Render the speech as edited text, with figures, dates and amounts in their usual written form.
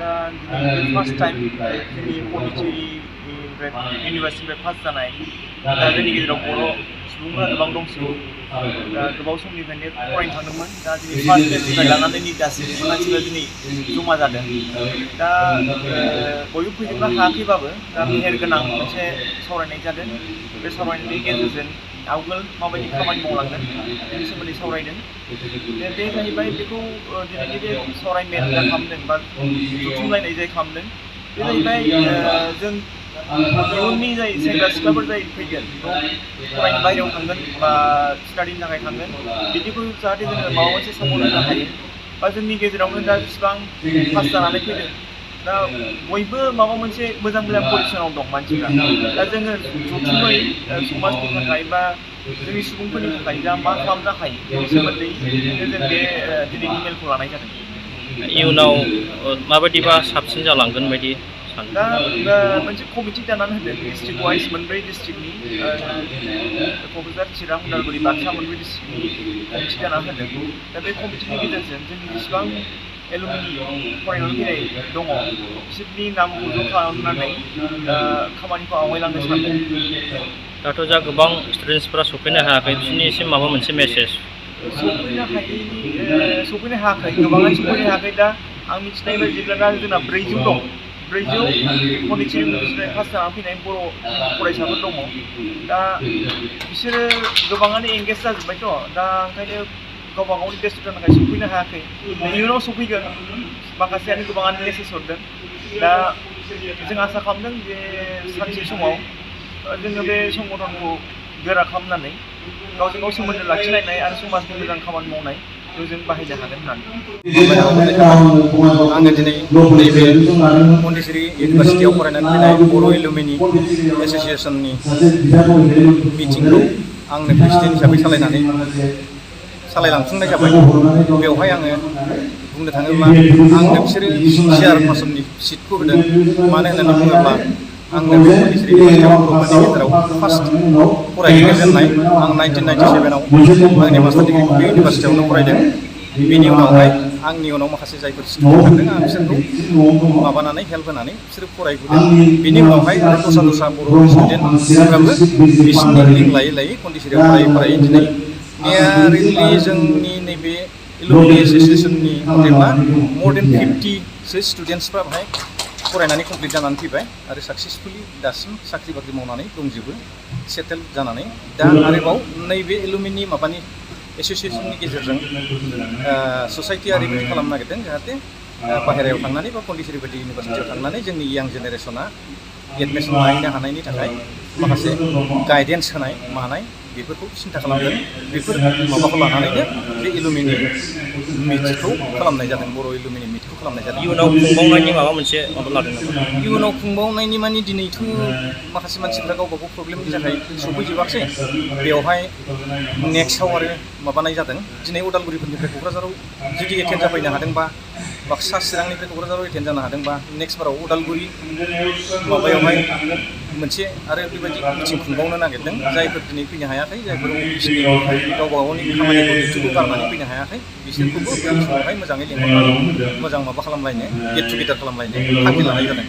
दा first time जोंनि पन्डिचेरि इउनिभार्सिटिनिफ्राय pass जानाय दा जोंनि गेजेराव बर' सुबुंफोरा गोबां दंसै दा गोबाव समनिफ्रायनो फरायनो थांदोंमोन दा दिनै फार्स्ट बेचनिफ्राय लानानै नै दासिम मानसिफ्रा दिनै जमा जादों दा बयबो फैजोबनो हायाखैबाबो दा मेहेरगोनां मोनसे सावरायनाय जादों बे सावरायनायनि गेजेरजों आवगोल माबायदि खामानि मावलांगोन बेनि सोमोन्दै सावरायदों बे जाहैबाय बेखौ दिनैनि बे सावरायमेल जा खालामदों बा जथुमलायनाय जाय खालामदों बे जाहैबाय जों इयुननि जाय सेंग्रा सिख्लाफोर जाय फैगोन फरायनो बाहेरायाव थांगोन बा स्टाडिनि थाखाय थांगोन बिदिखौ जाहाथे जोङो माबा मोनसे सापर्ट होनो हायो बा जोंनि गेजेरावनो दा जेसेबां पास जानानै फैदों दा बयबो माबा मोनसे मोजां मोजां पजिसनाव दं मानसिफ्रा दा जोङो जथुमै समाजनि थाखाय बा जोंनि सुबुंफोरनि थाखाय दा मा खालामनो हायो बेनि सोमोन्दै जों बे दिनैनि मेलखौ लानाय जादों। इयुनाव माबायदिबा साबसिन जालांगोन बायदि सानो? दा मोनसे कमिटि दानानै होदों डिस्ट्रिक्ट वाइज मोनब्रै डिस्ट्रिक्टनि क'क्राझार चिरां उदालगुरि बाक्सा मोनब्रै डिस्ट्रिक्टनि कमिटि दानानै होदों दा बे कमिटिनि गेजेरजों जोंनि जेसेबां एलुमिनि फरायनानै फैनाय दङ बिसोरनि नामखौ ज' खालामनानै खामानिखौ आवगायलांनो सानदों। दाथ' जा गोबां स्टुडेन्टसफोरा सफैनो हायाखै बिसोरनिसिम माबा मोनसे मेसेज सफैनो हायाखै गोबाङानो सफैनो हायाखै दा आं मिथिनाय बायदिब्ला दा जोंना 400 दं 400 पन्डिचेरि इउनिभार्सिटिनिफ्राय पास जानानै फैनाय बर' फरायसाफोर दङ दा बिसोरो गोबाङानो एंगेज जाजोब्बायथ' दा ओंखायनो गावबा गावनि बेस्थ'तानि थाखाय सफैनो हायाखै इयुनाव सफैगोन माखासेयानो गोबाङानो मेसेज हरदों दा जों आसा खालामदों जे सानसे समाव जोङो बे संगठनखौ गोरा खालामनानै गावजों गाव सोमोन्दो लाखिलायनाय आरो समाजनि मोजां खामानि मावनाय जों बाहायनो हागोन होननानै आङो दिनै नैबे पन्डिचेरि इउनिभार्सिटियाव फरायनानै फैनाय बर' एलुमिनि एस'सिएसननि मिटिंखौ आंनो प्रेसिडेन्ट हिसाबै सालायलांफुंनाय जाबाय। बेवहाय आङो बुंनो थाङोब्ला आंनो बिसोरो चेयारपार्सननि सिटखौ होदों मानो होननानै बुङोब्ला आंनो बे पन्डिचेरि इउनिभार्सिटियाव बर'फोरनि गेजेराव फार्स्ट फरायहैनो जेननाय आं 1997आव आंनि मास्टार डिग्रिखौ बे इउनिभार्सिटियावनो फरायदों। बेनि उनावहाय आंनि उनाव माखासे जायफोर स्टुडेन्ट थांदों आं बिसोरखौ माबानानै हेल्प होनानै बिसोरो फरायबोदों। बेनि उनावहाय आरो दस्रा बर' स्टुडेन्टफ्राबो बिसोरनि लिंक लायै लायै पन्डिचेरियाव फरायै दिनै नियारलि जोंनि नैबे एलुमिनि एस'सिएसननि मथेब्ला more than 50सो स्टुडेन्टसफ्रा बेहाय फरायनानै कमप्लिट जानानै फैबाय आरो साक्सेसफुलि दासिम साख्रि बाख्रि मावनानै दंजोबो सेटेल जानानै दा आरोबाव नैबे एलुमिनि माबानि एस'सिएसननि गेजेरजों ससाइटिया ओरैबायदि खालामनो नागिरदों जाहाथे बाहेरायाव थांनानै बा पन्डिचेरि बायदि इउनिभार्सिटियाव थांनानै जोंनि यां जेनेरेसना एडमिसन लाहैनो हानायनि थाखाय माखासे गाइडेन्स होनाय मानाय बेफोरखौ सिन्था खालामदों। बेफोर माबाखौ लानानैनो बे एलुमिनि मिटखौ खालामनाय जादों बर' एलुमिनि मिटखौ खालामनाय जादों। इयुनाव खुंबावनायनि माबा मोनसे माबा लादों नामा? इयुनाव खुंबावनायनि मानि दिनैथ' माखासे मानसिफ्रा गावबा गाव प्रब्लेमनि थाखाय सफैजोबाखसै बेवहाय नेक्स्टआव आरो माबानाय जादों। दिनै उदालगुरिफोरनिफ्राय क'क्राझाराव जुदि एटेन्ड जाफैनो हादोंबा बाक्सा चिरांनिफ्राय क'क्राझाराव एटेन्ड जानो हादोंबा नेक्स्ट बाराव उदालगुरि माबायावहाय मोनसे आरो बेबायदि मिटिं खुंबावनो नागिरदों। जायफोर दिनै फैनो हायाखै जायफोर अफिसनि गावबा गावनि खामानिखौ डिउटिखौ गारनानै फैनो हायाखै बिसोरखौबो बै समावहाय मोजाङै लिंहरनानै मोजां माबा खालामलायनो गेट टुगेदार खालामलायनो थांखि लानाय जादों।